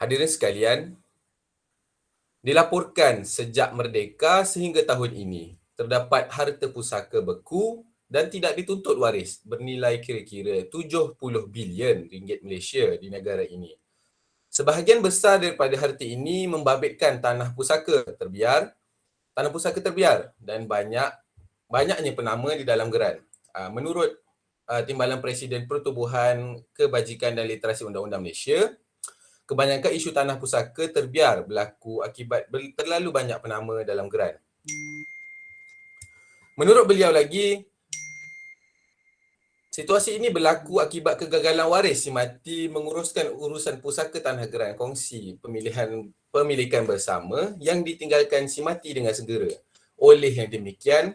Hadirin sekalian, dilaporkan sejak merdeka sehingga tahun ini, terdapat harta pusaka beku dan tidak dituntut waris bernilai kira-kira 70 bilion ringgit Malaysia di negara ini. Sebahagian besar daripada harta ini membabitkan tanah pusaka terbiar dan banyaknya penama di dalam geran. Menurut Timbalan Presiden Pertubuhan Kebajikan dan Literasi Undang-Undang Malaysia, kebanyakan isu tanah pusaka terbiar berlaku akibat terlalu banyak penama dalam geran. Menurut beliau lagi, situasi ini berlaku akibat kegagalan waris si mati menguruskan urusan pusaka tanah geran kongsi pemilikan bersama yang ditinggalkan si mati dengan segera. Oleh yang demikian,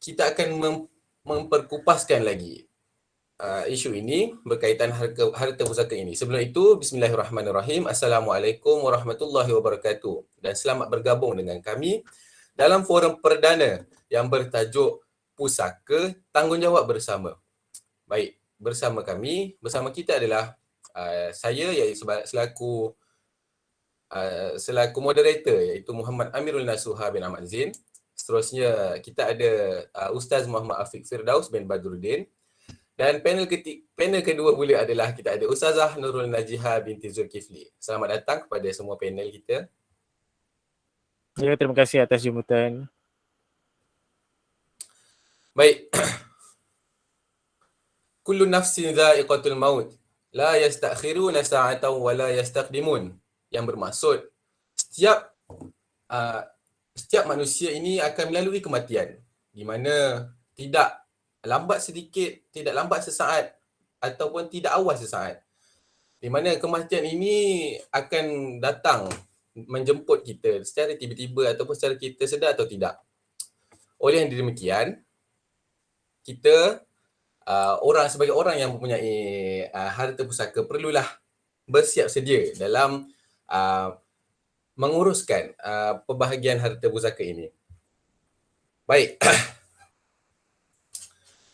kita akan memperkupaskan lagi isu ini berkaitan harta pusaka ini. Sebelum itu, bismillahirrahmanirrahim. Assalamualaikum warahmatullahi wabarakatuh. Dan selamat bergabung dengan kami dalam forum perdana yang bertajuk Pusaka Tanggungjawab Bersama. Baik, bersama kita adalah saya iaitu selaku moderator iaitu Muhammad Amirul Nasuha bin Ahmad Zain. Seterusnya kita ada Ustaz Muhammad Afiq Firdaus bin Badruddin. Dan panel kedua pula adalah kita ada Ustazah Nurul Najiha binti Zulkifli. Selamat datang kepada semua panel kita. Ya, terima kasih atas jemputan. Baik. Kullu nafsin dha'iqatul maut. La yastakhiruna sa'atan wa la yastaqdimun. Yang bermaksud setiap manusia ini akan melalui kematian, di mana tidak lambat sedikit, tidak lambat sesaat ataupun tidak awal sesaat. Di mana kematian ini akan datang menjemput kita secara tiba-tiba ataupun secara kita sedar atau tidak. Oleh yang demikian, kita sebagai orang yang mempunyai harta pusaka perlulah bersiap sedia dalam menguruskan pembahagian harta pusaka ini. Baik.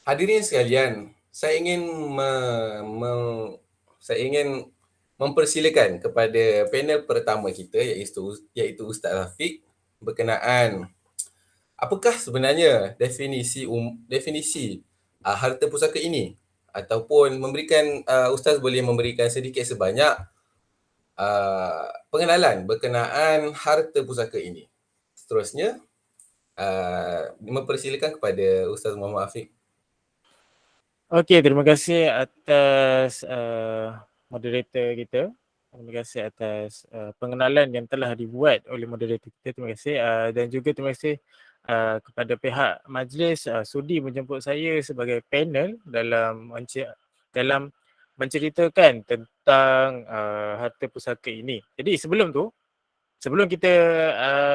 Hadirin sekalian, saya ingin mempersilakan kepada panel pertama kita iaitu Ustaz Rafiq berkenaan apakah sebenarnya definisi harta pusaka ini, ataupun Ustaz boleh memberikan sedikit sebanyak pengenalan berkenaan harta pusaka ini. Seterusnya mempersilakan kepada Ustaz Muhammad Afiq. Okey, terima kasih atas moderator kita. Terima kasih atas pengenalan yang telah dibuat oleh moderator kita. Terima kasih dan juga terima kasih kepada pihak majlis sudi menjemput saya sebagai panel dalam menceritakan tentang harta pusaka ini. Jadi sebelum kita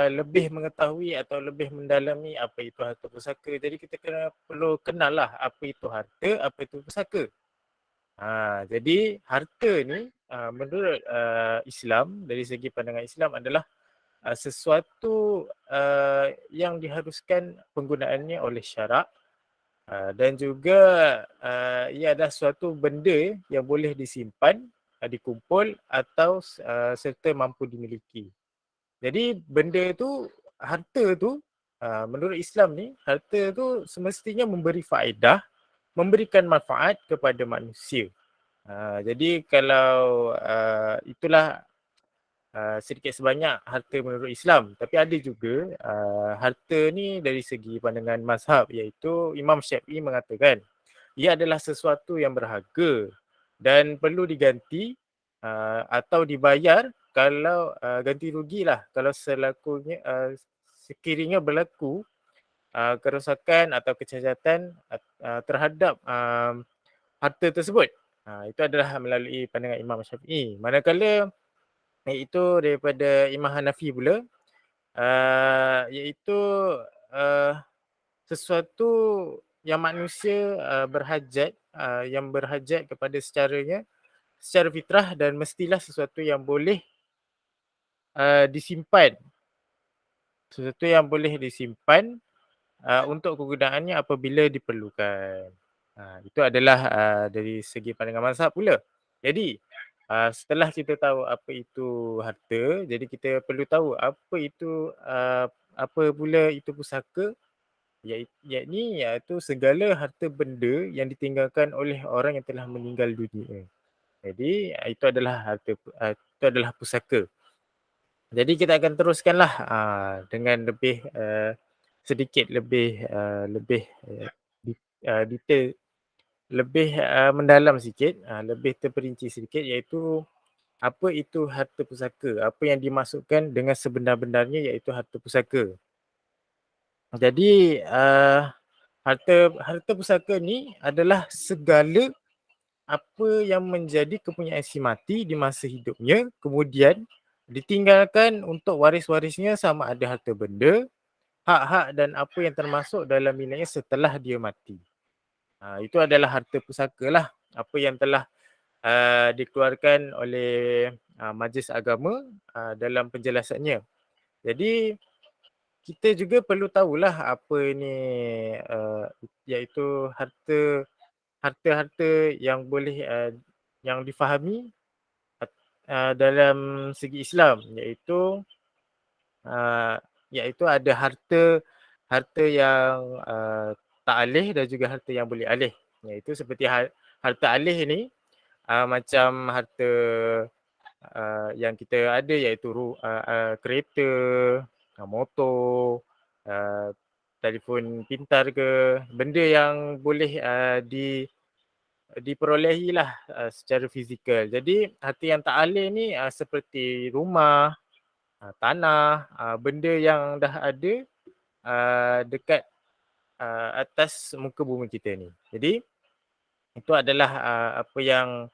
lebih mengetahui atau lebih mendalami apa itu harta pusaka, jadi kita perlu kenal lah apa itu harta, apa itu pusaka. Jadi harta ni menurut Islam, dari segi pandangan Islam adalah sesuatu yang diharuskan penggunaannya oleh syarak dan juga ia adalah suatu benda yang boleh disimpan, dikumpul atau serta mampu dimiliki. Jadi benda tu, harta tu, menurut Islam ni, harta tu semestinya memberi faedah, memberikan manfaat kepada manusia. Jadi kalau itulah sedikit sebanyak harta menurut Islam. Tapi ada juga harta ni dari segi pandangan mazhab, iaitu Imam Syafi'i mengatakan ia adalah sesuatu yang berharga dan perlu diganti atau dibayar kalau ganti rugi lah kalau sekiranya berlaku kerosakan atau kecacatan terhadap harta tersebut. Itu adalah melalui pandangan Imam Syafi'i. Manakala iaitu daripada Imam Hanafi pula, iaitu sesuatu yang manusia yang berhajat kepada secara fitrah dan mestilah sesuatu yang boleh disimpan. Sesuatu yang boleh disimpan untuk kegunaannya apabila diperlukan. Itu adalah dari segi pandangan mazhab pula. Jadi setelah kita tahu apa itu harta, jadi kita perlu tahu apa itu apa pula itu pusaka, iaitu segala harta benda yang ditinggalkan oleh orang yang telah meninggal dunia. Jadi itu adalah itu adalah pusaka. Jadi kita akan teruskanlah dengan lebih sedikit lebih detail, lebih mendalam sikit, lebih terperinci sedikit, iaitu apa itu harta pusaka, apa yang dimaksudkan dengan sebenar-benarnya iaitu harta pusaka. Jadi harta pusaka ni adalah segala apa yang menjadi kepunyaan si mati di masa hidupnya, kemudian ditinggalkan untuk waris-warisnya sama ada harta benda, hak-hak dan apa yang termasuk dalam miliknya setelah dia mati. Itu adalah harta pusaka lah, apa yang telah dikeluarkan oleh Majlis Agama dalam penjelasannya. Jadi kita juga perlu tahulah apa ni iaitu harta-harta yang boleh yang difahami dalam segi Islam, iaitu ada harta yang tak alih dan juga harta yang boleh alih. Iaitu seperti harta alih ni macam harta yang kita ada iaitu kereta, motor, telefon pintar ke, benda yang boleh diperolehi lah secara fizikal. Jadi harta yang tak alih ni seperti rumah, tanah, benda yang dah ada dekat atas muka bumi kita ni. Jadi itu adalah apa yang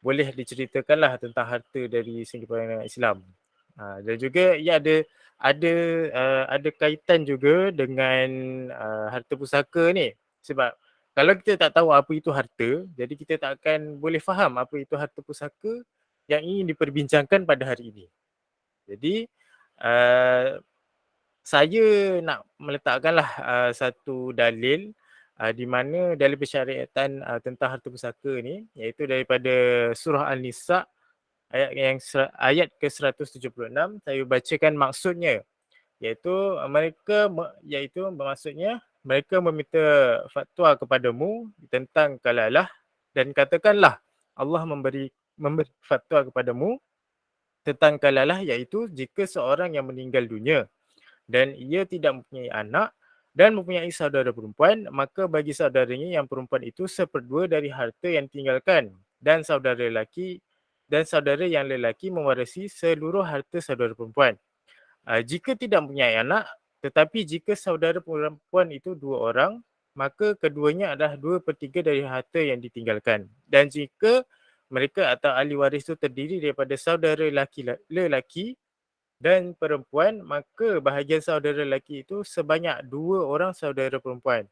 boleh diceritakanlah tentang harta dari segi pandangan Islam. Dan juga ia ada kaitan juga dengan harta pusaka ni. Sebab kalau kita tak tahu apa itu harta, jadi kita tak akan boleh faham apa itu harta pusaka yang ingin diperbincangkan pada hari ini. Jadi saya nak meletakkanlah satu dalil di mana dalil persyariatan tentang harta pusaka ni, iaitu daripada surah An-Nisa ayat ke-176. Saya bacakan maksudnya, iaitu maksudnya mereka meminta fatwa kepadamu tentang kalalah dan katakanlah Allah memberi fatwa kepadamu tentang kalalah, iaitu jika seorang yang meninggal dunia dan ia tidak mempunyai anak dan mempunyai saudara perempuan, maka bagi saudaranya yang perempuan itu seperdua dari harta yang ditinggalkan, dan saudara yang lelaki mewarisi seluruh harta saudara perempuan. Jika tidak mempunyai anak, tetapi jika saudara perempuan itu 2 orang, maka keduanya adalah 2/3 dari harta yang ditinggalkan. Dan jika mereka atau ahli waris itu terdiri daripada saudara lelaki dan perempuan, maka bahagian saudara lelaki itu sebanyak 2 orang saudara perempuan.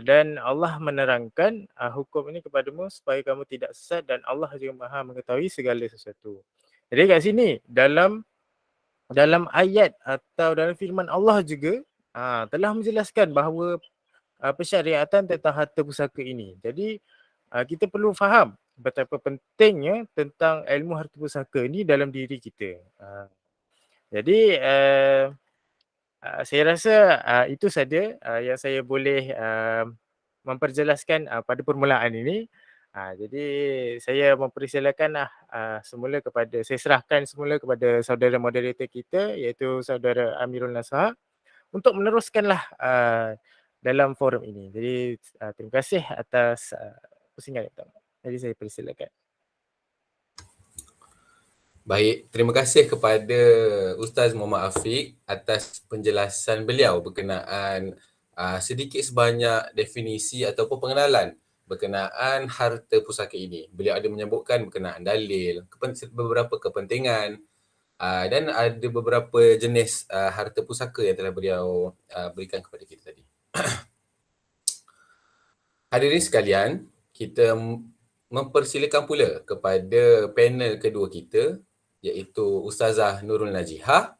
Dan Allah menerangkan hukum ini kepadamu supaya kamu tidak sesat, dan Allah juga Maha mengetahui segala sesuatu. Jadi kat sini dalam ayat atau dalam firman Allah juga telah menjelaskan bahawa persyariatan tentang harta pusaka ini. Jadi kita perlu faham betapa pentingnya tentang ilmu harta pusaka ini dalam diri kita. Jadi saya rasa itu saja yang saya boleh memperjelaskan pada permulaan ini. Jadi saya mempersilakan saya serahkan semula kepada saudara moderator kita, iaitu saudara Amirul Nasar, untuk meneruskanlah dalam forum ini. Jadi terima kasih atas pusingan yang pertama. Jadi saya persilakan. Baik, terima kasih kepada Ustaz Muhammad Afiq atas penjelasan beliau berkenaan sedikit sebanyak definisi ataupun pengenalan berkenaan harta pusaka ini. Beliau ada menyebutkan berkenaan dalil, beberapa kepentingan dan ada beberapa jenis harta pusaka yang telah beliau berikan kepada kita tadi. Hadirin sekalian, kita mempersilakan pula kepada panel kedua kita, iaitu Ustazah Nurul Najihah.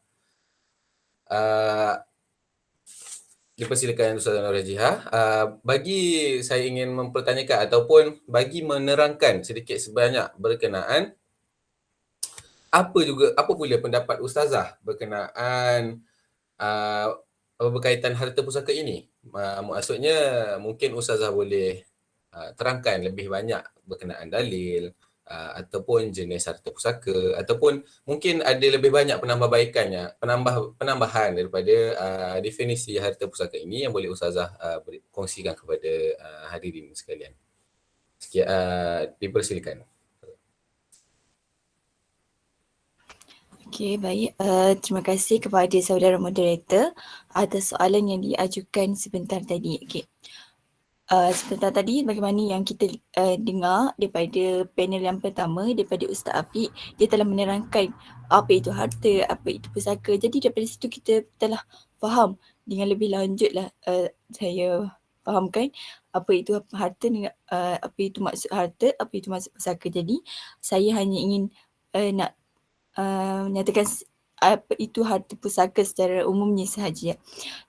Dipersilakan Ustazah Nurul Najihah. Bagi saya ingin mempertanyakan ataupun bagi menerangkan sedikit sebanyak berkenaan apa pula pendapat Ustazah berkenaan berkaitan harta pusaka ini? Maksudnya mungkin Ustazah boleh terangkan lebih banyak berkenaan dalil ataupun jenis harta pusaka, ataupun mungkin ada lebih banyak penambahan daripada definisi harta pusaka ini yang boleh Ustazah kongsikan kepada hadirin sekalian. Dipersilakan. Okey, baik. Terima kasih kepada saudara moderator atas soalan yang diajukan sebentar tadi. Okey. Sebentar tadi bagaimana yang kita dengar daripada panel yang pertama daripada Ustaz Afiq, dia telah menerangkan apa itu harta, apa itu pusaka. Jadi daripada situ kita telah faham dengan lebih lanjutlah, saya fahamkan apa itu harta dengan apa itu maksud harta, apa itu maksud pusaka. Jadi saya hanya ingin nak menyatakan apa itu harta pusaka secara umumnya sahaja.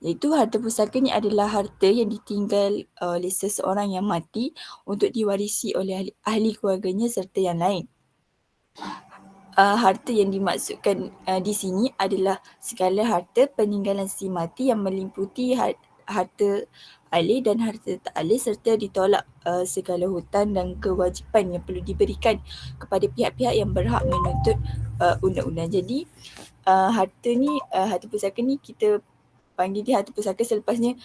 Iaitu harta pusaka ni adalah harta yang ditinggal oleh seseorang yang mati untuk diwarisi oleh ahli keluarganya serta yang lain. Harta yang dimaksudkan di sini adalah segala harta peninggalan si mati yang meliputi harta alih dan harta tak alih serta ditolak segala hutang dan kewajipan yang perlu diberikan kepada pihak-pihak yang berhak menuntut undang-undang. Jadi harta pusaka ni kita panggil dia harta pusaka selepasnya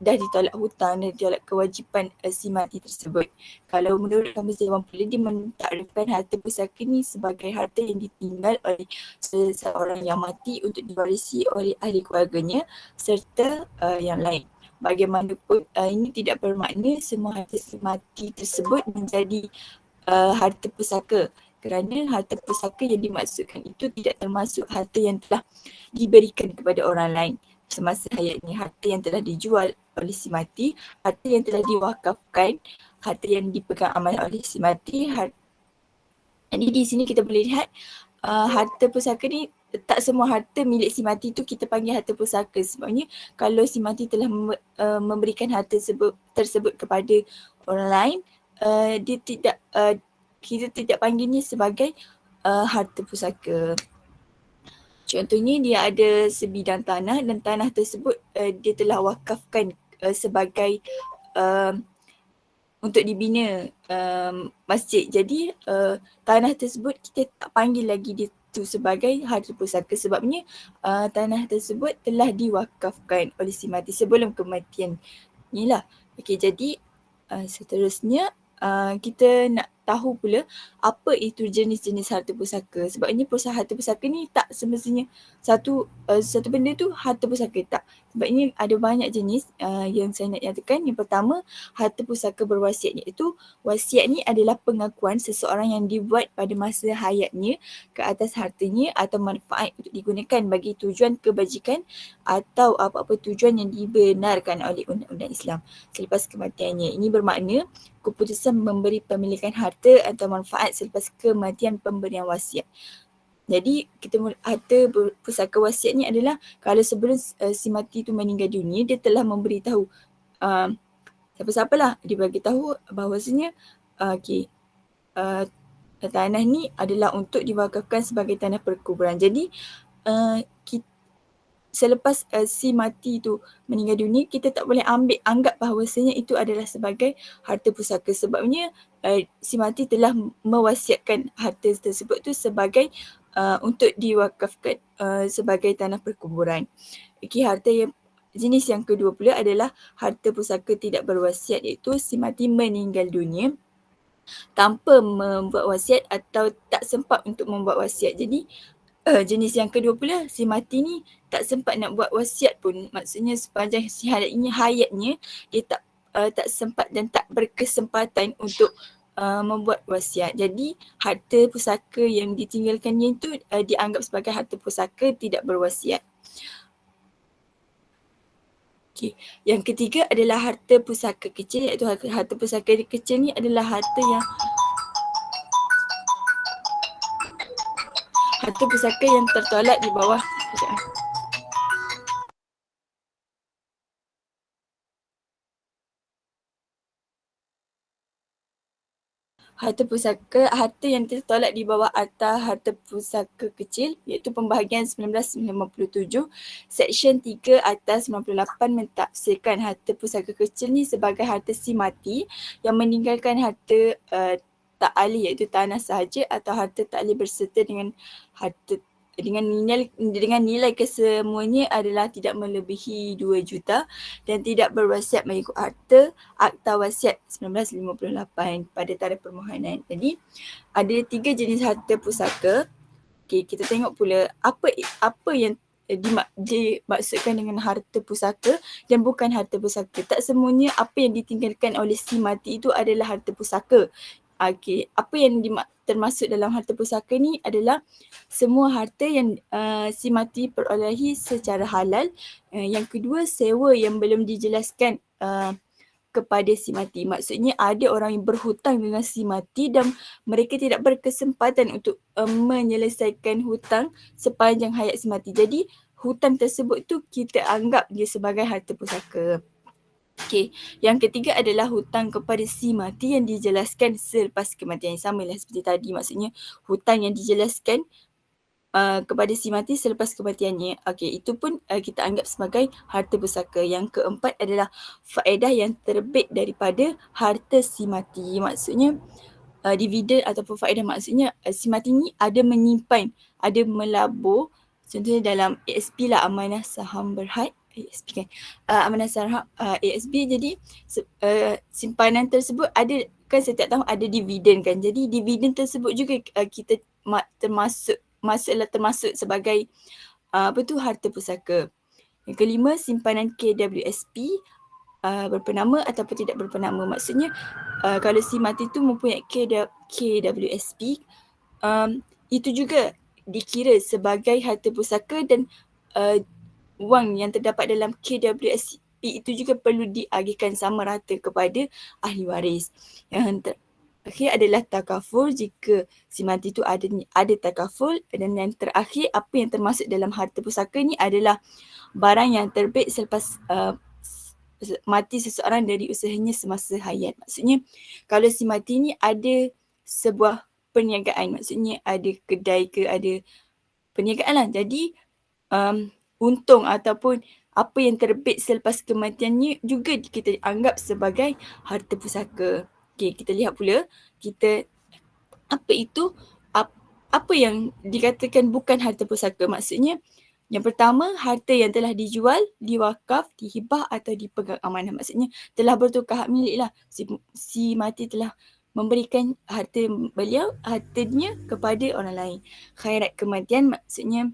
dah ditolak hutang dan ditolak kewajipan si mati tersebut. Kalau menurut Kamus Dewan Pula, dia mentakrifkan harta pusaka ni sebagai harta yang ditinggal oleh seseorang yang mati untuk diwarisi oleh ahli keluarganya serta yang lain. Bagaimanapun ini tidak bermakna semua harta si mati tersebut menjadi harta pusaka, kerana harta pusaka yang dimaksudkan itu tidak termasuk harta yang telah diberikan kepada orang lain semasa hayatnya, harta yang telah dijual oleh si mati, harta yang telah diwakafkan, harta yang dipegang amanah oleh si mati. Jadi di sini kita boleh lihat harta pusaka ni, tak semua harta milik si mati tu kita panggil harta pusaka. Sebabnya kalau si mati telah memberikan harta tersebut kepada orang lain, kita tidak panggilnya sebagai harta pusaka. Contohnya dia ada sebidang tanah dan tanah tersebut dia telah wakafkan sebagai untuk dibina masjid. Jadi tanah tersebut kita tak panggil lagi dia tu sebagai harta pusaka, sebabnya tanah tersebut telah diwakafkan oleh si mati sebelum kematian ni lah. Okey, jadi seterusnya kita nak tahu pula apa itu jenis-jenis harta pusaka. Sebabnya harta pusaka ni tak semestinya satu benda tu harta pusaka, tak. Sebabnya ada banyak jenis yang saya nak nyatakan. Yang pertama, harta pusaka berwasiat, iaitu wasiat ni adalah pengakuan seseorang yang dibuat pada masa hayatnya ke atas hartanya atau manfaat untuk digunakan bagi tujuan kebajikan atau apa-apa tujuan yang dibenarkan oleh undang-undang Islam selepas kematiannya. Ini bermakna keputusan memberi pemilikan harta atau manfaat selepas kematian pemberian wasiat. Jadi harta pusaka wasiat ni adalah kalau sebelum si mati tu meninggal dunia, dia telah memberitahu siapa-siapalah, dia bagi tahu bahawasanya tanah ni adalah untuk diwakafkan sebagai tanah perkuburan. Jadi selepas si mati tu meninggal dunia, kita tak boleh anggap bahawasanya itu adalah sebagai harta pusaka, sebabnya si mati telah mewasiatkan harta tersebut tu sebagai untuk diwakafkan sebagai tanah perkuburan. Okey, jenis yang kedua pula adalah harta pusaka tidak berwasiat, iaitu si mati meninggal dunia tanpa membuat wasiat atau tak sempat untuk membuat wasiat. Jadi jenis yang kedua pula, si mati ni tak sempat nak buat wasiat pun. Maksudnya sepanjang si hayatnya dia tak sempat dan tak berkesempatan untuk membuat wasiat. Jadi harta pusaka yang ditinggalkannya itu dianggap sebagai harta pusaka tidak berwasiat. Okay. Yang ketiga adalah harta pusaka kecil, iaitu harta pusaka kecil ni adalah harta pusaka yang tertolak di bawah harta yang tertolak di bawah Akta Harta Pusaka Kecil iaitu pembahagian 1957 Seksyen 3 Akta 98 mentafsirkan harta pusaka kecil ni sebagai harta si mati yang meninggalkan harta tak alih iaitu tanah sahaja atau harta tak alih berserta dengan harta dengan nilai kesemuanya adalah tidak melebihi 2 juta dan tidak berwasiat mengikut harta Akta Wasiat 1958 pada tarikh permohonan. Jadi ada 3 jenis harta pusaka. Okey, kita tengok pula apa yang dimaksudkan dengan harta pusaka dan bukan harta pusaka. Tak semuanya apa yang ditinggalkan oleh si mati itu adalah harta pusaka. Okey, apa yang termasuk dalam harta pusaka ni adalah semua harta yang si mati perolehi secara halal. Yang kedua, sewa yang belum dijelaskan kepada si mati. Maksudnya ada orang yang berhutang dengan si mati dan mereka tidak berkesempatan untuk menyelesaikan hutang sepanjang hayat si mati. Jadi hutang tersebut tu kita anggap dia sebagai harta pusaka. Okey, yang ketiga adalah hutang kepada si mati yang dijelaskan selepas kematian. Sama lah seperti tadi, maksudnya hutang yang dijelaskan kepada si mati selepas kematiannya. Okey, itu pun kita anggap sebagai harta pusaka. Yang keempat adalah faedah yang terbit daripada harta si mati. Maksudnya dividen ataupun faedah, maksudnya si mati ni ada menyimpan, ada melabur, contohnya dalam ASP lah, amanah saham berhad, ASP kan, amanah saham ASB. Jadi simpanan tersebut ada kan, setiap tahun ada dividen kan. Jadi dividen tersebut juga kita termasuk sebagai harta pusaka. Yang kelima, simpanan KWSP berpenama ataupun tidak berpenama. Maksudnya kalau si mati tu mempunyai KWSP, itu juga dikira sebagai harta pusaka dan wang yang terdapat dalam KWSP itu juga perlu diagihkan sama rata kepada ahli waris. Yang terakhir adalah takaful. Jika si mati itu ada takaful. Dan yang terakhir, apa yang termasuk dalam harta pusaka ni adalah barang yang terbit selepas mati seseorang dari usahanya semasa hayat. Maksudnya kalau si mati ni ada sebuah perniagaan, maksudnya ada kedai ke ada perniagaan lah. Jadi untung ataupun apa yang terbit selepas kematiannya juga kita anggap sebagai harta pusaka. Okey, kita lihat pula apa yang dikatakan bukan harta pusaka. Maksudnya yang pertama, harta yang telah dijual, diwakaf, dihibah atau dipegang amanah. Maksudnya telah bertukar hak milik lah. Si mati telah memberikan hartanya kepada orang lain. Khairat kematian, maksudnya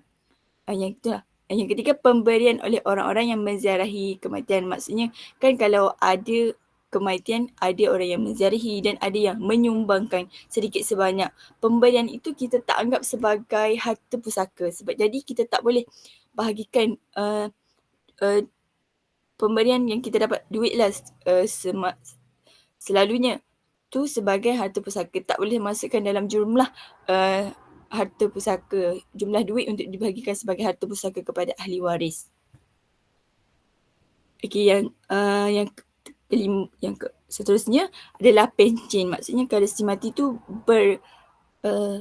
yang itulah. Yang ketiga, pemberian oleh orang-orang yang menziarahi kematian. Maksudnya kan kalau ada kematian, ada orang yang menziarahi dan ada yang menyumbangkan sedikit sebanyak. Pemberian itu kita tak anggap sebagai harta pusaka. Sebab jadi kita tak boleh bahagikan pemberian yang kita dapat duit lah selalunya tu sebagai harta pusaka. Tak boleh masukkan dalam jumlah harta pusaka, jumlah duit untuk dibahagikan sebagai harta pusaka kepada ahli waris. Okey, yang seterusnya adalah pencen. Maksudnya kalau si mati tu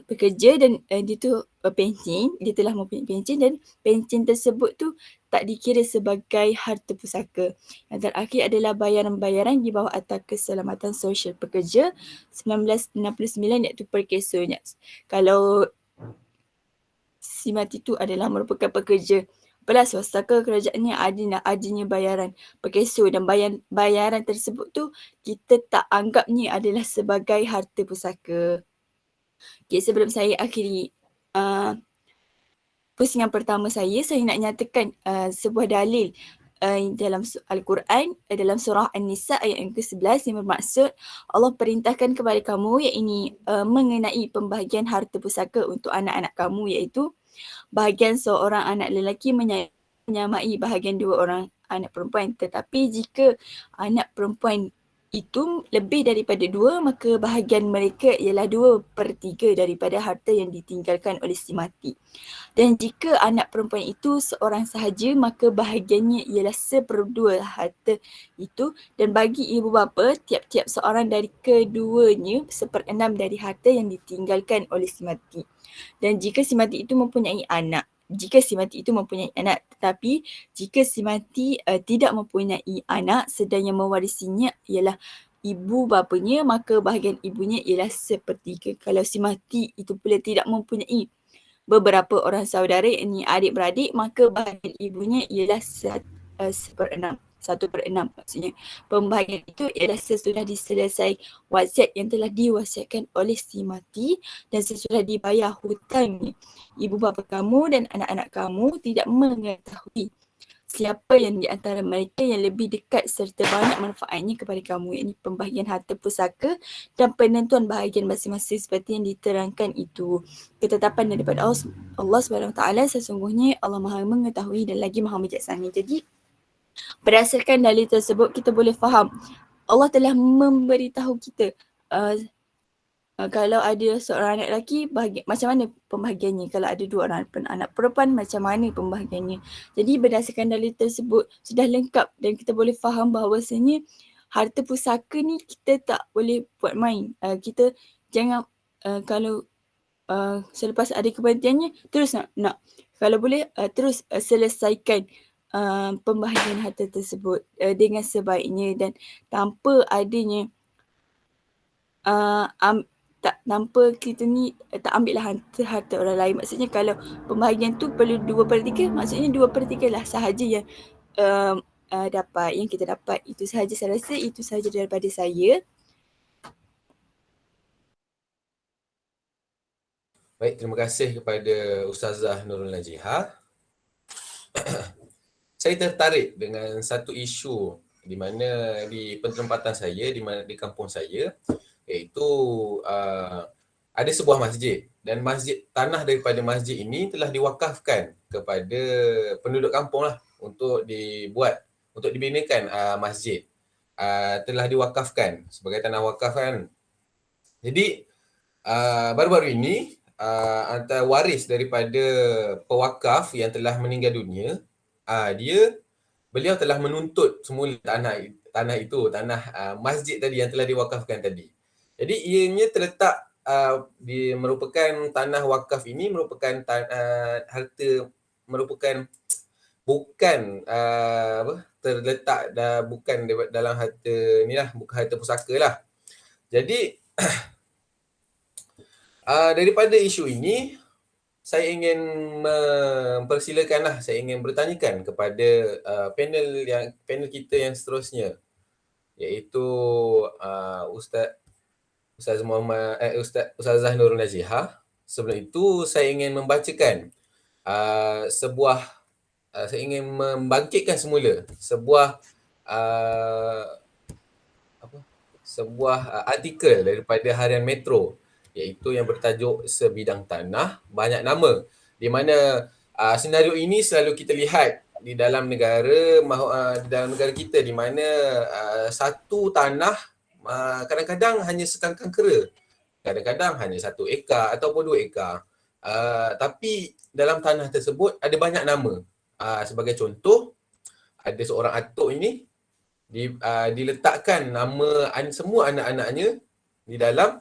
bekerja dan dia tu pencen, dia telah mempunyai pencen dan pencen tersebut tu tak dikira sebagai harta pusaka. Yang terakhir adalah bayaran-bayaran di bawah Akta Keselamatan Sosial Pekerja 1969 iaitu perkesonya. Kalau si mati tu adalah merupakan pekerja apalah swasta ke kerajaan ni, adanya bayaran perkeso dan bayaran tersebut tu kita tak anggap ni adalah sebagai harta pusaka. Okay, sebelum saya akhiri pusingan pertama saya nak nyatakan sebuah dalil dalam Al-Quran, dalam surah An-Nisa ayat yang ke-11 yang bermaksud Allah perintahkan kepada kamu yang ini mengenai pembahagian harta pusaka untuk anak-anak kamu, iaitu bahagian seorang anak lelaki menyamai bahagian dua orang anak perempuan. Tetapi jika anak perempuan itu lebih daripada 2, maka bahagian mereka ialah 2/3 daripada harta yang ditinggalkan oleh si mati. Dan jika anak perempuan itu seorang sahaja, maka bahagiannya ialah 1/2 harta itu, dan bagi ibu bapa, tiap-tiap seorang dari keduanya 1/6 dari harta yang ditinggalkan oleh si mati. Dan jika si mati itu mempunyai anak, tetapi jika si mati tidak mempunyai anak sedang yang mewarisinya ialah ibu bapanya, maka bahagian ibunya ialah 1/3. Kalau si mati itu pula tidak mempunyai beberapa orang saudara, ini adik-beradik, maka bahagian ibunya ialah 1/6 maksudnya. Pembahagian itu ialah sesudah diselesai wasiat yang telah diwasiatkan oleh si mati dan sesudah dibayar hutang ibu bapa kamu dan anak-anak kamu tidak mengetahui siapa yang di antara mereka yang lebih dekat serta banyak manfaatnya kepada kamu, iaitu pembahagian harta pusaka dan penentuan bahagian masing-masing seperti yang diterangkan itu. Ketetapan daripada Allah SWT, sesungguhnya Allah Maha mengetahui dan lagi Maha bijaksana. Jadi berdasarkan dalil tersebut kita boleh faham Allah telah memberitahu kita kalau ada seorang anak lelaki, macam mana pembahagiannya? Kalau ada 2 orang anak perempuan, macam mana pembahagiannya? Jadi berdasarkan dalil tersebut sudah lengkap dan kita boleh faham bahawasanya harta pusaka ni kita tak boleh buat main. Kita jangan kalau selepas ada kematiannya terus nak. Kalau boleh terus selesaikan pembahagian harta tersebut dengan sebaiknya dan tanpa adanya tanpa kita ni tak ambil lah harta orang lain. Maksudnya kalau pembahagian tu perlu 2/3, maksudnya 2/3 lah sahaja yang dapat, yang kita dapat. Itu sahaja saya rasa, itu sahaja daripada saya. Baik, terima kasih kepada Ustazah Nurul Najihah. Saya tertarik dengan satu isu di mana di penempatan saya, di kampung saya, iaitu ada sebuah masjid dan tanah daripada masjid ini telah diwakafkan kepada penduduk kampung lah untuk dibinakan masjid. Telah diwakafkan sebagai tanah wakaf kan. Jadi baru-baru ini antara waris daripada pewakaf yang telah meninggal dunia, beliau telah menuntut semula tanah itu, masjid tadi yang telah diwakafkan tadi. Jadi ianya terletak merupakan tanah wakaf ini merupakan harta, merupakan bukan terletak bukan dalam harta ni lah, bukan harta pusaka lah. Jadi daripada isu ini saya ingin mempersilakanlah, saya ingin bertanyakan kepada panel kita yang seterusnya, iaitu Ustazah Nurul Najihah. Sebelum itu saya ingin membacakan saya ingin membangkitkan semula sebuah artikel daripada harian Metro, iaitu yang bertajuk Sebidang Tanah Banyak Nama, di mana senario ini selalu kita lihat di dalam negara kita, di mana satu tanah kadang-kadang hanya sekangkang kera, kadang-kadang hanya 1 ekar ataupun 2 ekar. Tapi dalam tanah tersebut ada banyak nama. Sebagai contoh, ada seorang atuk ini diletakkan nama semua anak-anaknya di dalam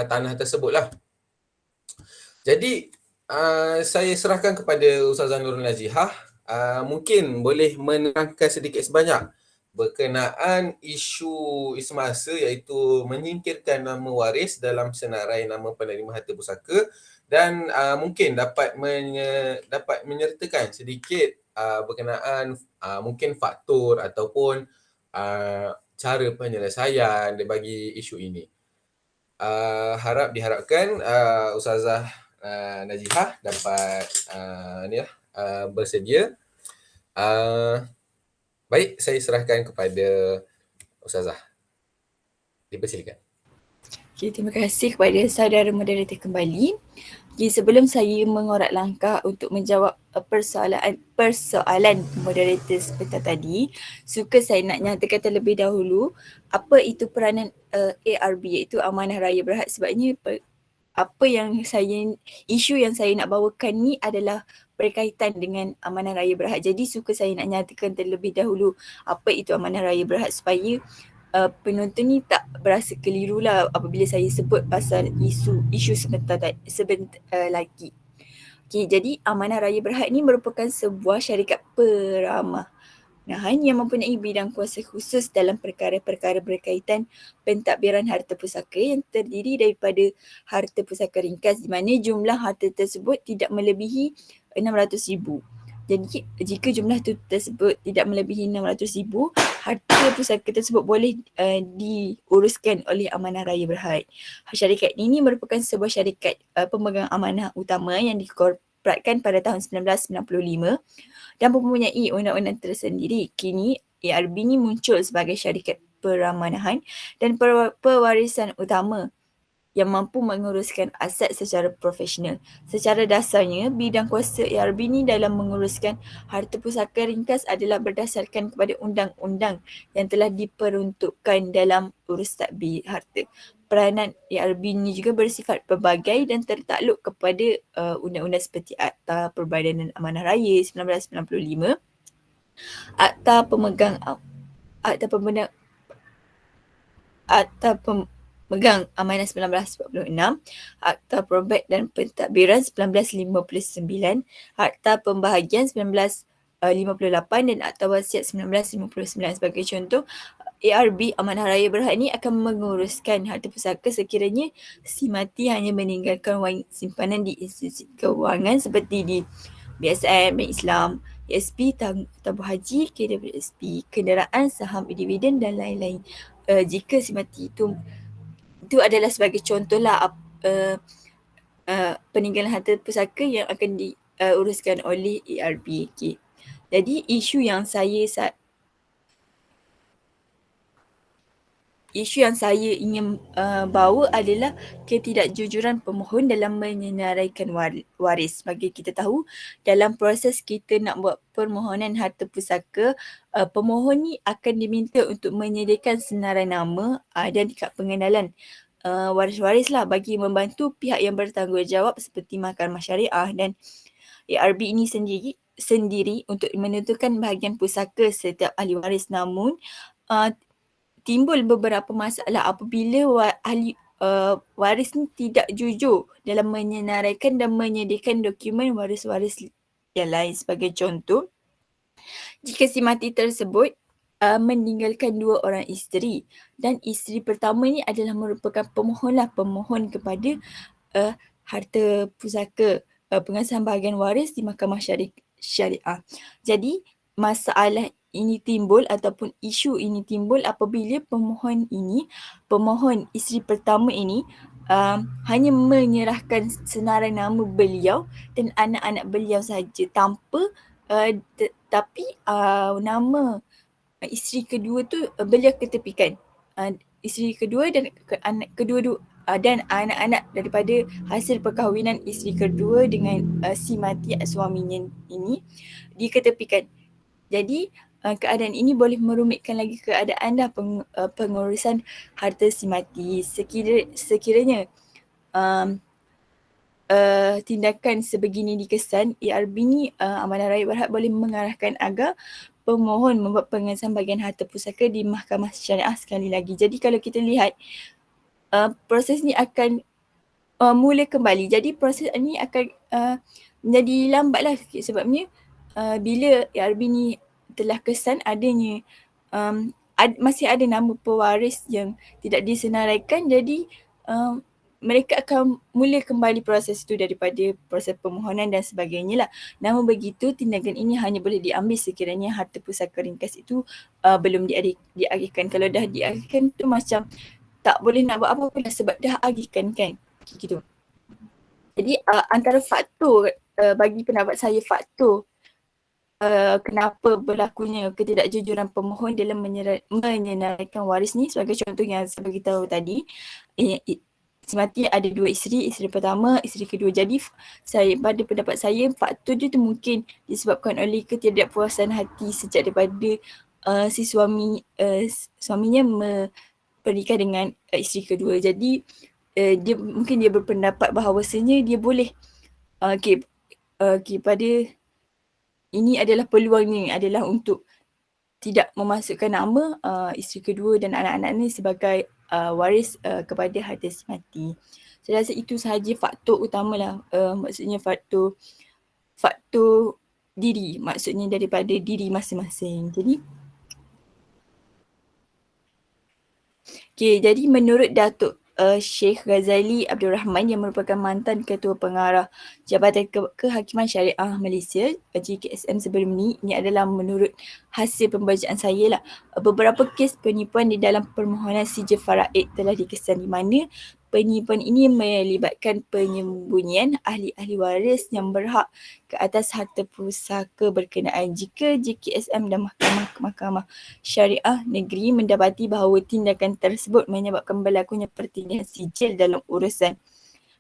tanah tersebut lah. Jadi saya serahkan kepada Ustazah Nurul Najihah, mungkin boleh menerangkan sedikit sebanyak berkenaan isu semasa, iaitu menyingkirkan nama waris dalam senarai nama penerima harta pusaka, dan mungkin dapat menyertakan sedikit berkenaan mungkin faktor ataupun cara penyelesaian bagi isu ini. Diharapkan Ustazah Najihah dapat bersedia. Baik, saya serahkan kepada Ustazah. Dipersilakan. Okay, terima kasih kepada saudara moderator kembali. Okay, sebelum saya mengorak langkah untuk menjawab persoalan moderator sebentar tadi, suka saya nak nyatakan terlebih dahulu apa itu peranan ARB, iaitu Amanah Raya Berhad. Sebabnya isu yang saya nak bawakan ni adalah berkaitan dengan Amanah Raya Berhad. Jadi suka saya nak nyatakan terlebih dahulu apa itu Amanah Raya Berhad supaya penonton ni tak berasa keliru lah apabila saya sebut pasal isu sebentar lagi. Okay, jadi Amanah Raya Berhad ni merupakan sebuah syarikat peramahan yang mempunyai bidang kuasa khusus dalam perkara-perkara berkaitan pentadbiran harta pusaka yang terdiri daripada harta pusaka ringkas di mana jumlah harta tersebut tidak melebihi 600,000. Jadi jika jumlah tersebut tidak melebihi 600,000, harta pusaka tersebut boleh diuruskan oleh Amanah Raya Berhad. Syarikat ini merupakan sebuah syarikat pemegang amanah utama yang dikorporatkan pada tahun 1995 dan mempunyai undang-undang tersendiri. Kini ARB ni muncul sebagai syarikat peramanahan dan pewarisan utama yang mampu menguruskan aset secara profesional. Secara dasarnya, bidang kuasa ARB ni dalam menguruskan harta pusaka ringkas adalah berdasarkan kepada undang-undang yang telah diperuntukkan dalam urus tadbir harta. Peranan ARB ni juga bersifat pelbagai dan tertakluk kepada undang-undang seperti Akta Perbadanan Amanah Raya 1995, Akta Pemegang Amanah 1946, Akta Probat dan Pentadbiran 1959, Akta Pembahagian 1958 dan Akta Wasiat 1959. Sebagai contoh, ARB Amanah Raya Berhad ni akan menguruskan harta pusaka sekiranya si mati hanya meninggalkan wang simpanan di institusi kewangan seperti di BSN, Bank Islam, ESP, tabung haji, KWSP, kenderaan, saham, dividen dan lain-lain. Jika si mati itu adalah sebagai contohlah peninggalan harta pusaka yang akan diuruskan oleh ARB. Okay. Jadi isu yang saya ingin bawa adalah ketidakjujuran pemohon dalam menyenaraikan waris. Bagi kita tahu, dalam proses kita nak buat permohonan harta pusaka, pemohon ni akan diminta untuk menyediakan senarai nama dan kad pengenalan waris-waris lah bagi membantu pihak yang bertanggungjawab seperti Mahkamah Syariah dan ARB ini sendiri untuk menentukan bahagian pusaka setiap ahli waris. Namun timbul beberapa masalah apabila ahli waris ni tidak jujur dalam menyenaraikan dan menyediakan dokumen waris-waris yang lain. Sebagai contoh, jika si mati tersebut meninggalkan 2 orang isteri dan isteri pertama ni adalah merupakan pemohon kepada harta pusaka pengesahan bahagian waris di Mahkamah Syariah. Jadi masalah ini timbul ataupun isu ini timbul apabila pemohon isteri pertama ini hanya menyerahkan senarai nama beliau dan anak-anak beliau sahaja tanpa tapi nama isteri kedua tu beliau ketepikan. Isteri kedua dan anak kedua dan anak-anak daripada hasil perkahwinan isteri kedua dengan si mati suaminya ini diketepikan. Jadi keadaan ini boleh merumitkan lagi keadaan pengurusan harta si mati. Sekiranya tindakan sebegini dikesan, ARB ni Amanah Raya Berhad boleh mengarahkan agar pemohon membuat pengesahan bahagian harta pusaka di Mahkamah Syariah sekali lagi. Jadi kalau kita lihat proses ni akan mula kembali. Jadi proses ni akan menjadi lambatlah sebabnya bila ARB ni telah kesan adanya masih ada nama pewaris yang tidak disenaraikan, jadi mereka akan mula kembali proses itu daripada proses permohonan dan sebagainya lah. Namun begitu, tindakan ini hanya boleh diambil sekiranya harta pusaka ringkas itu belum diagihkan. Kalau dah diagihkan tu macam tak boleh nak buat apa-apa lah sebab dah agihkan kan. Gitu. Jadi antara faktor bagi pendapat saya faktor kenapa berlakunya ketidakjujuran pemohon dalam menyenaraikan waris ni, sebagai contoh yang saya beritahu tadi, Simati ada 2 isteri pertama, isteri kedua. Jadi saya, pada pendapat saya, faktor dia tu mungkin disebabkan oleh ketidakpuasan hati sejak daripada si suaminya pernikah dengan isteri kedua. Jadi dia berpendapat bahawasanya dia boleh pada ini adalah peluangnya adalah untuk tidak memasukkan nama isteri kedua dan anak-anak ni sebagai waris kepada harta simati. Saya rasa itu sahaja faktor utamalah, maksudnya faktor diri, maksudnya daripada diri masing-masing. Jadi menurut Datuk Sheikh Ghazali Abdul Rahman yang merupakan mantan Ketua Pengarah Jabatan Kehakiman Syariah Malaysia JKSM sebelum ini adalah menurut hasil pembacaan saya lah, beberapa kes penipuan di dalam permohonan sijil faraid telah dikesan di mana penipuan ini melibatkan penyembunyian ahli-ahli waris yang berhak ke atas harta pusaka berkenaan. Jika JKSM dan Mahkamah Syariah Negeri mendapati bahawa tindakan tersebut menyebabkan berlakunya pertindahan sijil dalam urusan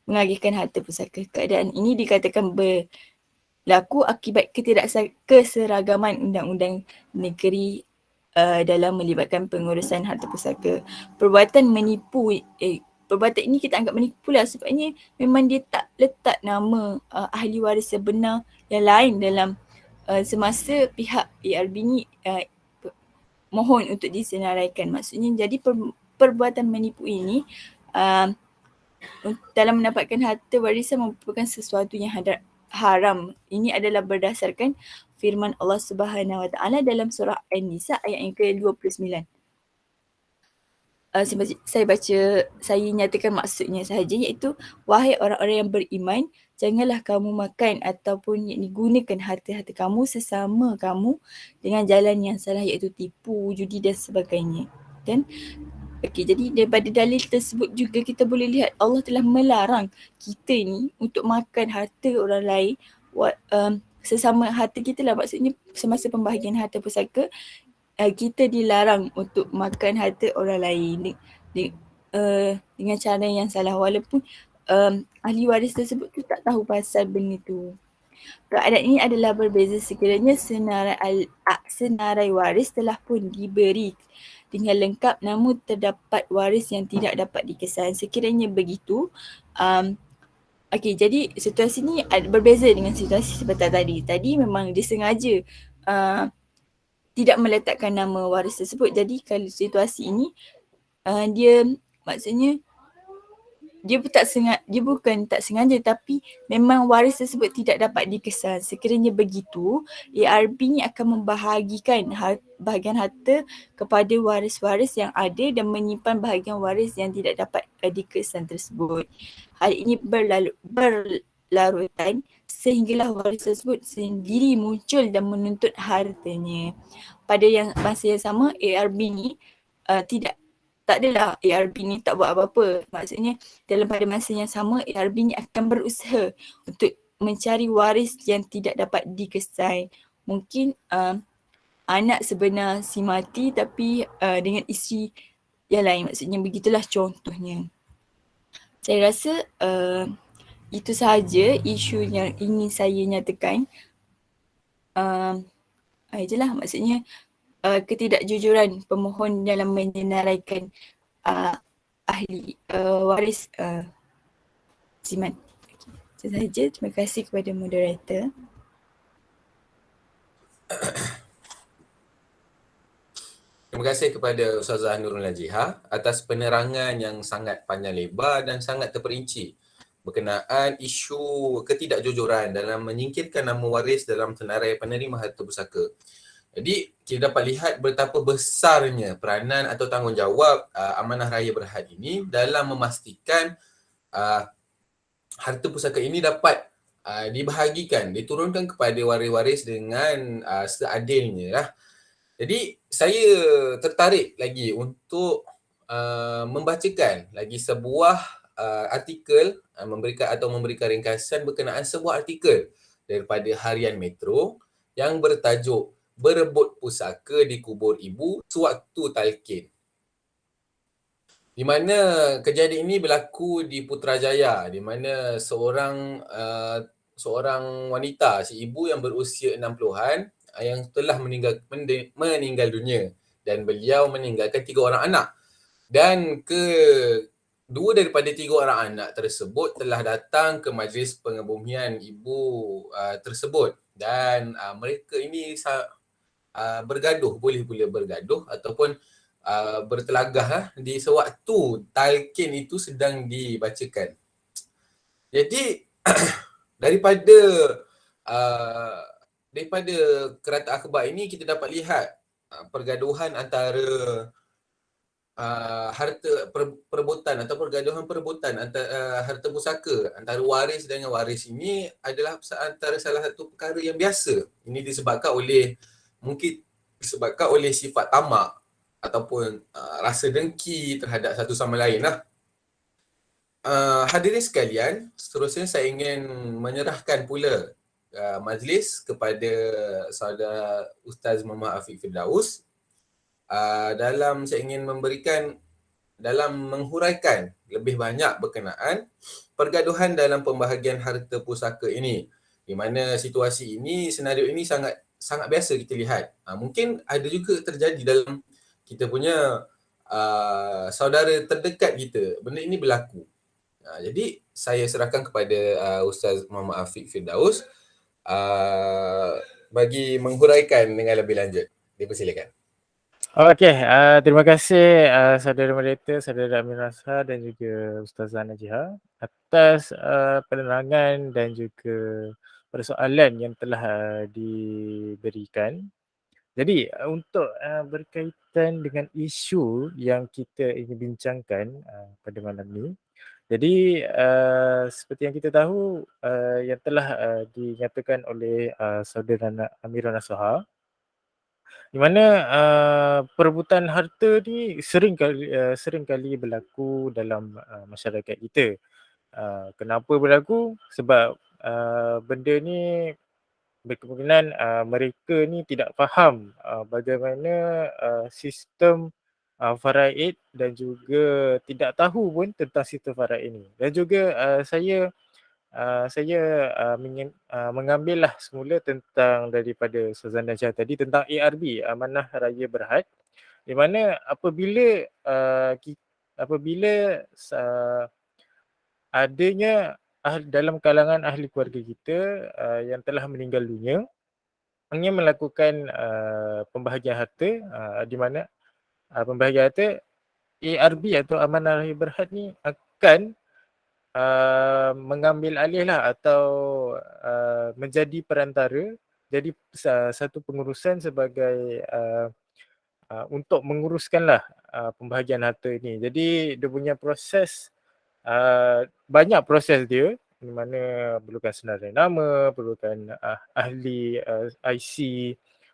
mengagihkan harta pusaka. Keadaan ini dikatakan berlaku akibat ketidakseragaman undang-undang negeri dalam melibatkan pengurusan harta pusaka. Perbuatan ini kita anggap menipu lah sebabnya memang dia tak letak nama ahli waris sebenar yang lain dalam semasa pihak ARB ni mohon untuk disenaraikan. Maksudnya jadi perbuatan menipu ini dalam mendapatkan harta warisan merupakan sesuatu yang haram. Ini adalah berdasarkan firman Allah Subhanahu Wa Taala dalam surah An-Nisa ayat yang ke-29. Saya nyatakan maksudnya sahaja, iaitu wahai orang-orang yang beriman, janganlah kamu makan ataupun gunakan harta-harta kamu sesama kamu dengan jalan yang salah, iaitu tipu, judi dan sebagainya. Dan jadi daripada dalil tersebut juga kita boleh lihat Allah telah melarang kita ni untuk makan harta orang lain, sesama harta kita lah, maksudnya semasa pembahagian harta pusaka kita dilarang untuk makan harta orang lain dengan cara yang salah, walaupun ahli waris tersebut tu tak tahu pasal benda tu. Keadaan ini adalah berbeza sekiranya senarai waris telah pun diberi dengan lengkap namun terdapat waris yang tidak dapat dikesan. Sekiranya begitu, jadi situasi ni berbeza dengan situasi seperti tadi. Tadi memang disengaja tidak meletakkan nama waris tersebut. Jadi kalau situasi ini dia maksudnya dia bukan tak sengaja, tapi memang waris tersebut tidak dapat dikesan. Sekiranya begitu, ARB ni akan membahagikan bahagian harta kepada waris-waris yang ada dan menyimpan bahagian waris yang tidak dapat dikesan tersebut. Hal ini berlarutan sehinggalah waris tersebut sendiri muncul dan menuntut hartanya. Pada masa yang sama, ARB ni tak adalah ARB ni tak buat apa-apa. Maksudnya pada masa yang sama ARB ni akan berusaha untuk mencari waris yang tidak dapat dikesan. Mungkin anak sebenar si mati tapi dengan isteri yang lain. Maksudnya begitulah contohnya. Saya rasa itu sahaja isu yang ingin saya nyatakan. Itulah maksudnya ketidakjujuran pemohon dalam menyenaraikan ahli waris simati. Itu sahaja. Terima kasih kepada moderator. Terima kasih kepada Ustazah Nurul Najihah atas penerangan yang sangat panjang lebar dan sangat terperinci berkenaan isu ketidakjujuran dalam menyingkirkan nama waris dalam senarai penerima harta pusaka. Jadi kita dapat lihat betapa besarnya peranan atau tanggungjawab Amanah Raya Berhad ini dalam memastikan harta pusaka ini dapat dibahagikan, diturunkan kepada waris-waris dengan seadilnya lah. Jadi saya tertarik lagi untuk membacakan lagi sebuah artikel memberikan ringkasan berkenaan sebuah artikel daripada Harian Metro yang bertajuk Berebut Pusaka di Kubur Ibu Sewaktu Talqin. Di mana kejadian ini berlaku di Putrajaya, di mana seorang wanita, si ibu yang berusia 60-an yang telah meninggal dunia, dan beliau meninggalkan 3 orang anak. Dan dua daripada 3 orang anak tersebut telah datang ke majlis pengebumian ibu tersebut, dan mereka ini bergaduh, boleh pula bergaduh ataupun bertelagah di sewaktu talqin itu sedang dibacakan. Jadi daripada uh, daripada kerata akhbar ini kita dapat lihat pergaduhan antara perebutan atau pergaduhan perebutan antara harta pusaka antara waris dengan waris ini adalah antara salah satu perkara yang biasa. Ini mungkin disebabkan oleh sifat tamak ataupun rasa dengki terhadap satu sama lain lah. Hadirin sekalian, seterusnya saya ingin menyerahkan pula majlis kepada saudara Ustaz Muhammad Afiq Firdaus dalam menghuraikan lebih banyak berkenaan pergaduhan dalam pembahagian harta pusaka ini, di mana situasi ini, senario ini sangat sangat biasa kita lihat. Mungkin ada juga terjadi dalam kita punya saudara terdekat kita, benda ini berlaku. Jadi saya serahkan kepada Ustaz Muhammad Afiq Firdaus bagi menghuraikan dengan lebih lanjut. Dipersilakan. Okey, terima kasih saudara moderator, saudara Amin Rasha dan juga Ustazah Najihah atas penerangan dan juga persoalan yang telah diberikan. Jadi untuk berkaitan dengan isu yang kita ingin bincangkan pada malam ni. Jadi seperti yang kita tahu yang telah dinyatakan oleh saudara Amirah Nasuha, di mana perebutan harta ni sering kali berlaku dalam masyarakat kita. Kenapa berlaku? Sebab benda ni berkemungkinan mereka ni tidak faham bagaimana sistem faraid dan juga tidak tahu pun tentang sistem faraid ini. Dan juga saya mengambil lah semula tentang daripada Ustazah Najihah tadi tentang ARB, Amanah Raya Berhad, di mana apabila adanya dalam kalangan ahli keluarga kita yang telah meninggal dunia ingin melakukan pembahagian harta, di mana pembahagian harta ARB atau Amanah Raya Berhad ni akan mengambil alih lah atau menjadi perantara, jadi satu pengurusan sebagai untuk menguruskanlah pembahagian harta ini. Jadi dia punya proses, banyak proses dia, di mana perlukan senarai nama, perlukan ahli IC,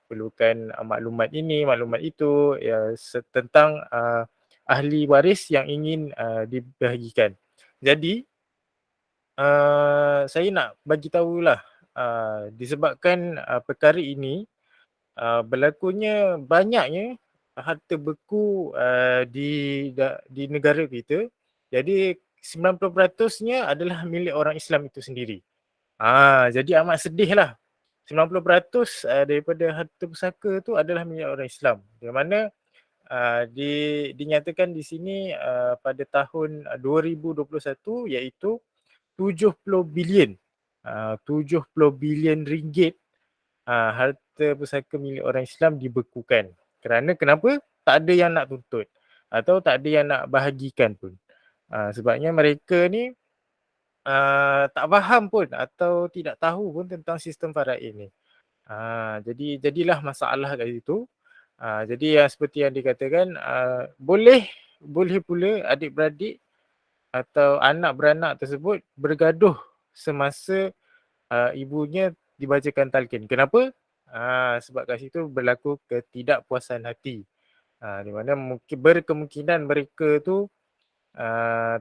perlukan maklumat ini, maklumat itu, ya, tentang ahli waris yang ingin dibahagikan. Jadi saya nak bagi tahulah disebabkan perkara ini berlakunya banyaknya harta beku di negara kita. Jadi 90%-nya adalah milik orang Islam itu sendiri. Jadi amat sedih lah. 90% daripada harta pusaka tu adalah milik orang Islam. Di mana dinyatakan di sini pada tahun 2021 iaitu 70 bilion 70 bilion ringgit harta pusaka milik orang Islam dibekukan. Kenapa? Tak ada yang nak tuntut atau tak ada yang nak bahagikan pun. Sebabnya mereka ni tak faham pun atau tidak tahu pun tentang sistem faraid ni. Jadilah masalah kat situ. Jadi seperti yang dikatakan, boleh pula adik-beradik atau anak beranak tersebut bergaduh semasa ibunya dibacakan talqin. Kenapa? Sebab kat situ berlaku ketidakpuasan hati. Di mana berkemungkinan mereka tu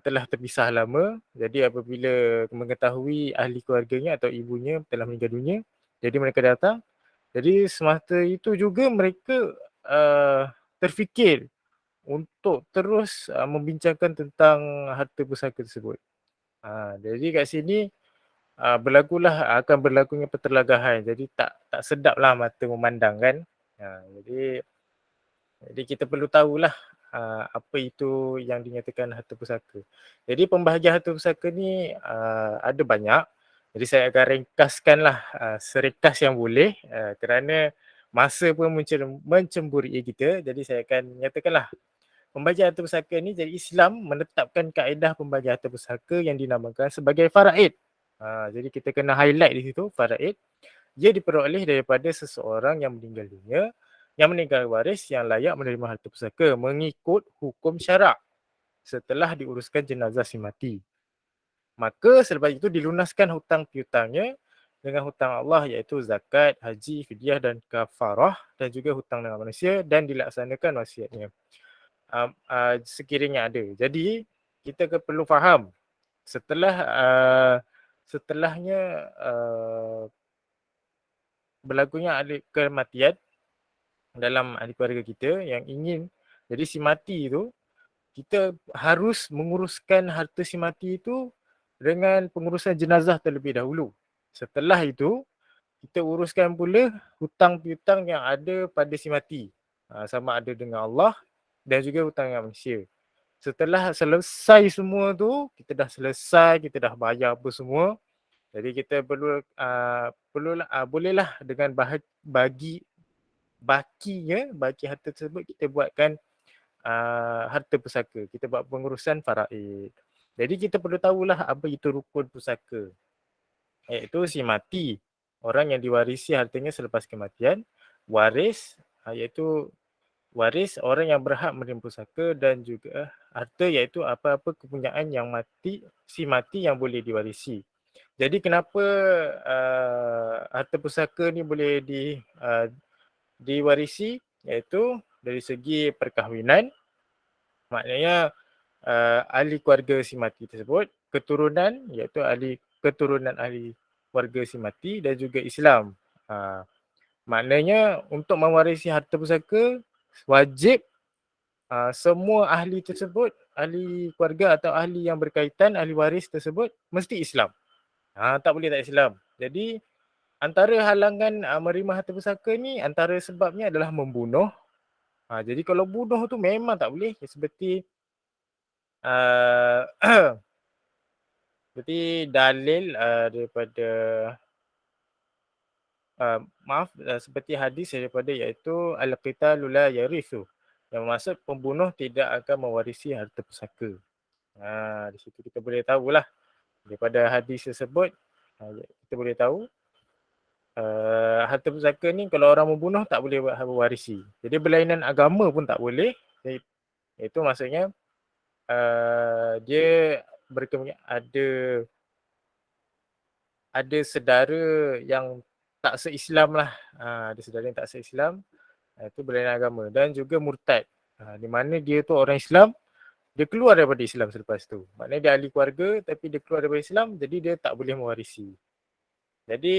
telah terpisah lama. Jadi apabila mengetahui ahli keluarganya atau ibunya telah meninggal dunia, jadi mereka datang. Jadi semasa itu juga mereka terfikir untuk terus membincangkan tentang harta pusaka tersebut. Jadi kat sini akan berlakunya pertelagahan. Jadi tak sedaplah mata memandang kan. Jadi kita perlu tahulah apa itu yang dinyatakan harta pusaka. Jadi pembahagian harta pusaka ni ada banyak. Jadi saya akan ringkaskanlah seringkas yang boleh kerana masa pun mencemburai kita. Jadi saya akan nyatakanlah pembahagian harta pusaka ni. Jadi Islam menetapkan kaedah pembahagian harta pusaka yang dinamakan sebagai faraid. Jadi kita kena highlight di situ faraid. Ia diperoleh daripada seseorang yang meninggal dunia yang meninggal waris yang layak menerima harta pusaka mengikut hukum syarak setelah diuruskan jenazah si mati. Maka selepas itu dilunaskan hutang piutangnya dengan hutang Allah iaitu zakat, haji, fidyah dan kafarah dan juga hutang dengan manusia dan dilaksanakan wasiatnya. Sekiranya ada. Jadi kita perlu faham setelahnya berlakunya kematian dalam ahli keluarga kita yang ingin, jadi si mati tu kita harus menguruskan harta si mati itu dengan pengurusan jenazah terlebih dahulu. Setelah itu kita uruskan pula hutang piutang yang ada pada si mati, sama ada dengan Allah dan juga hutang dengan manusia. Setelah selesai semua tu, kita dah selesai, kita dah bayar apa semua, jadi kita bolehlah dengan bagi harta tersebut kita buatkan harta pusaka. Kita buat pengurusan faraid. Jadi kita perlu tahulah apa itu rukun pusaka. Iaitu si mati, orang yang diwarisi hartanya selepas kematian, waris iaitu waris orang yang berhak menerima pusaka dan juga harta iaitu apa-apa kepunyaan yang si mati yang boleh diwarisi. Jadi kenapa harta pusaka ni boleh diwarisi, iaitu dari segi perkahwinan, maknanya ahli keluarga si mati tersebut, keturunan iaitu keturunan ahli keluarga si mati dan juga Islam. Maknanya untuk mewarisi harta pusaka wajib semua ahli tersebut, ahli keluarga atau ahli yang berkaitan, ahli waris tersebut mesti Islam. Tak boleh tak Islam. Jadi antara halangan menerima harta pusaka ni, antara sebabnya adalah membunuh. Jadi kalau bunuh tu memang tak boleh. Seperti seperti dalil daripada seperti hadis daripada iaitu al-qitalu la yarithu, yang maksud pembunuh tidak akan mewarisi harta pusaka. Di situ kita boleh tahulah daripada hadis tersebut, kita boleh tahu harta pusaka ni kalau orang membunuh tak boleh warisi. Jadi berlainan agama pun tak boleh. Itu maksudnya dia ada sedara yang tak se-Islam lah. Ada sedara yang tak se-Islam, itu berlainan agama, dan juga murtad. Di mana dia tu orang Islam, dia keluar daripada Islam selepas tu. Maknanya dia ahli keluarga tapi dia keluar daripada Islam, jadi dia tak boleh mewarisi. Jadi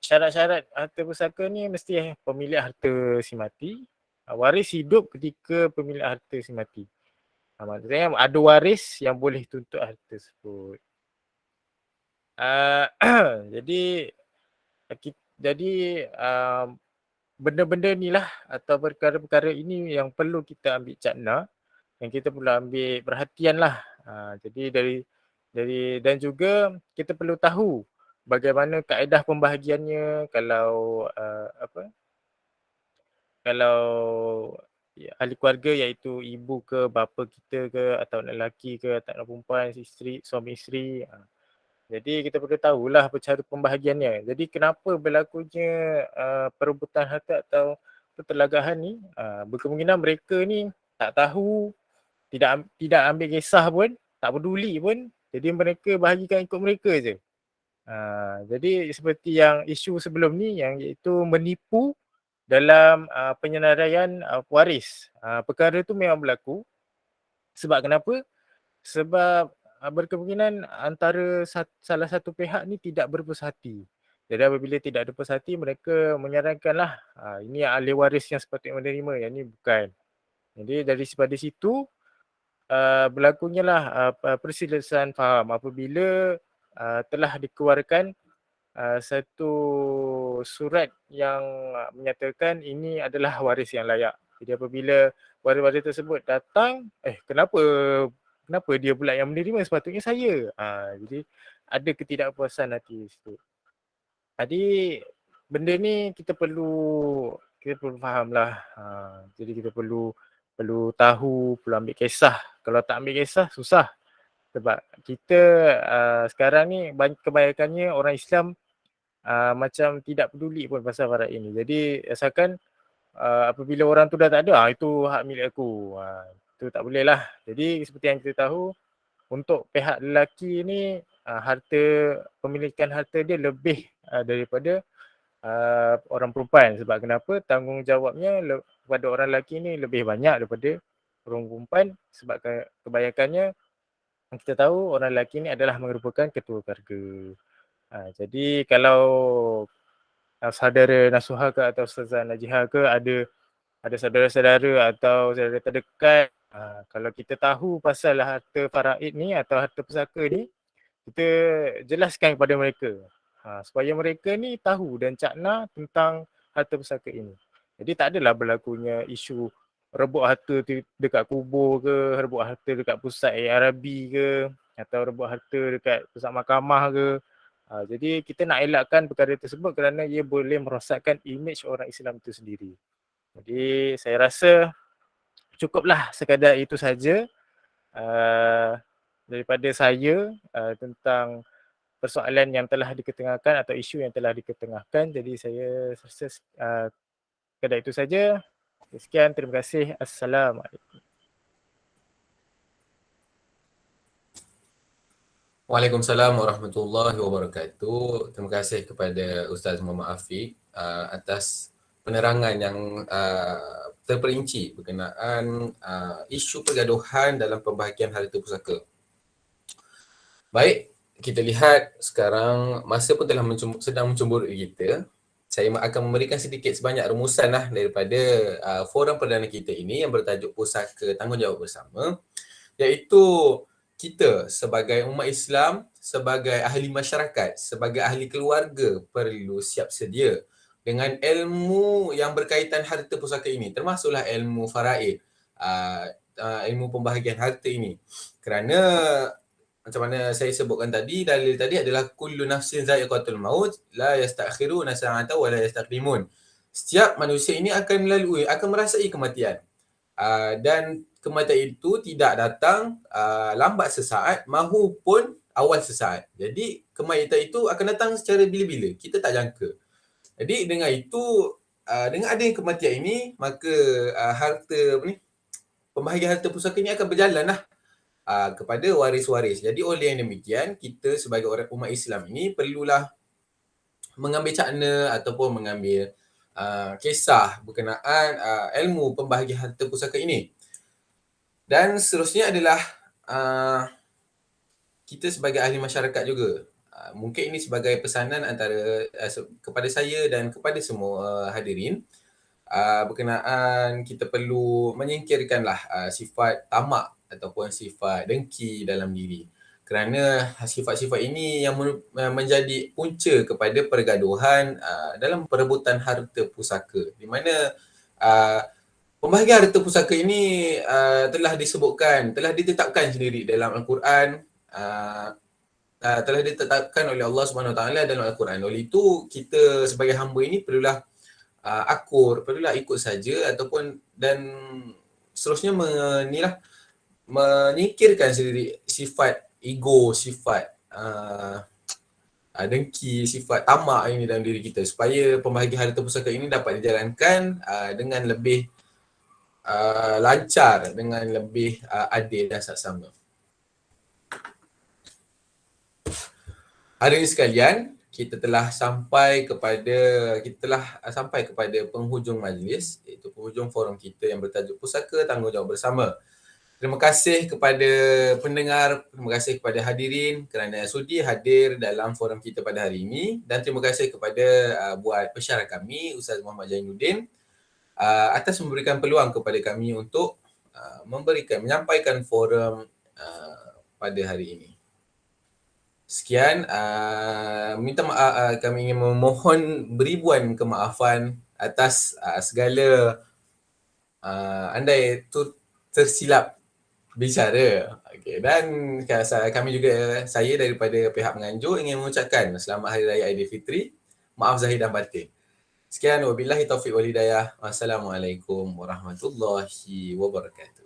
syarat-syarat harta pusaka ni mesti pemilik harta si mati, waris hidup ketika pemilik harta si mati. Maksudnya ada waris yang boleh tuntut harta tersebut. Jadi benda-benda ni lah atau perkara-perkara ini yang perlu kita ambil cakna, yang kita perlu ambil perhatian lah. Jadi dan juga kita perlu tahu bagaimana kaedah pembahagiannya kalau ahli keluarga iaitu ibu ke bapa kita ke atau anak lelaki ke atau anak perempuan, suami isteri. Jadi kita perlu tahulah cara pembahagiannya. Jadi kenapa berlakunya perebutan harta atau pertelagahan ni, berkemungkinan mereka ni tak tahu, tidak ambil kisah pun, tak peduli pun. Jadi mereka bahagikan ikut mereka je. Jadi seperti yang isu sebelum ni, yang iaitu menipu dalam penyenaraian waris. Perkara tu memang berlaku. Sebab kenapa? Sebab berkemungkinan antara salah satu pihak ni tidak berpuas hati. Jadi apabila tidak ada puas hati, mereka menyarankanlah ini ahli waris yang sepatutnya menerima, yang ni bukan. Jadi daripada situ berlakunya lah perselisihan faham apabila telah dikeluarkan satu surat yang menyatakan ini adalah waris yang layak. Jadi apabila waris-waris tersebut datang, kenapa dia pula yang menerima, sepatutnya saya. Jadi ada ketidakpuasan hati di situ. Jadi benda ni kita perlu faham lah. Jadi kita perlu tahu, perlu ambil kisah. Kalau tak ambil kisah susah. Sebab kita sekarang ni kebanyakannya orang Islam macam tidak peduli pun pasal faraid ini. Jadi asalkan apabila orang tu dah tak ada, itu hak milik aku. Itu tak boleh lah. Jadi seperti yang kita tahu, untuk pihak lelaki ni pemilikan harta dia lebih daripada orang perempuan. Sebab kenapa? Tanggungjawabnya kepada orang lelaki ni lebih banyak daripada orang perempuan. Sebab kebanyakannya kita tahu orang lelaki ni adalah merupakan ketua keluarga. Jadi kalau saudara Nasuha ke atau Ustazah Najihah ke ada saudara-saudara atau saudara terdekat, kalau kita tahu pasal harta faraid ni atau harta pusaka ni, kita jelaskan kepada mereka supaya mereka ni tahu dan cakna tentang harta pusaka ini. Jadi tak adalah berlakunya isu rebut harta dekat kubur ke, rebut harta dekat pusat ARB ke, atau rebut harta dekat pusat mahkamah ke. Jadi kita nak elakkan perkara tersebut kerana ia boleh merosakkan imej orang Islam itu sendiri. Jadi saya rasa cukuplah sekadar itu saja daripada saya tentang persoalan yang telah diketengahkan atau isu yang telah diketengahkan. Jadi saya rasa sekadar itu saja. Sekian, terima kasih. Assalamualaikum. Waalaikumsalam warahmatullahi wabarakatuh. Terima kasih kepada Ustaz Muhammad Afiq atas penerangan yang terperinci berkenaan isu pergaduhan dalam pembahagian harta pusaka. Baik, kita lihat sekarang masa pun telah sedang mencemburu kita. Saya akan memberikan sedikit sebanyak rumusan lah daripada forum perdana kita ini yang bertajuk Pusaka Tanggungjawab Bersama, iaitu kita sebagai umat Islam, sebagai ahli masyarakat, sebagai ahli keluarga perlu siap sedia dengan ilmu yang berkaitan harta pusaka ini, termasuklah ilmu faraid, ilmu pembahagian harta ini. Kerana macam mana saya sebutkan tadi, dalil tadi adalah kullu nafsin za'iqatul maut, la yastakhiruna sa'atan wa la yastaqdimun. Setiap manusia ini akan merasai kematian. Dan kematian itu tidak datang lambat sesaat mahupun awal sesaat. Jadi kematian itu akan datang secara bila-bila, kita tak jangka. Jadi dengan itu, dengan adanya kematian ini, maka pembahagian harta pusaka ini akan berjalan lah kepada waris-waris. Jadi oleh yang demikian, kita sebagai orang umat Islam ini perlulah mengambil cakna ataupun mengambil kisah berkenaan ilmu pembahagian harta pusaka ini. Dan seterusnya adalah kita sebagai ahli masyarakat juga. Mungkin ini sebagai pesanan antara kepada saya dan kepada semua hadirin, berkenaan kita perlu menyingkirkanlah sifat tamak ataupun sifat dengki dalam diri. Kerana sifat-sifat ini yang menjadi punca kepada pergaduhan dalam perebutan harta pusaka, di mana pembahagian harta pusaka ini telah ditetapkan sendiri dalam Al-Quran, telah ditetapkan oleh Allah SWT dalam Al-Quran. Oleh itu, kita sebagai hamba ini perlulah perlulah ikut saja ataupun dan seterusnya menyingkirkan sendiri sifat ego, sifat dengki, sifat tamak ini dalam diri kita, supaya pembahagian harta pusaka ini dapat dijalankan dengan lebih lancar, dengan lebih adil dan saksama. Hadirin sekalian, kita telah sampai kepada penghujung majlis, iaitu penghujung forum kita yang bertajuk Pusaka Tanggungjawab Bersama. Terima kasih kepada pendengar, terima kasih kepada hadirin kerana sudi hadir dalam forum kita pada hari ini, dan terima kasih kepada buat pensyarah kami, Ustaz Muhammad Jainuddin, atas memberikan peluang kepada kami untuk menyampaikan forum pada hari ini. Sekian, kami ingin memohon beribuan kemaafan atas segala andai tersilap bicara. Okay. Dan kami juga, saya daripada pihak penganjur ingin mengucapkan selamat Hari Raya Aidilfitri. Maaf zahir dan batin. Sekian, wabillahi taufiq wal hidayah. Wassalamualaikum warahmatullahi wabarakatuh.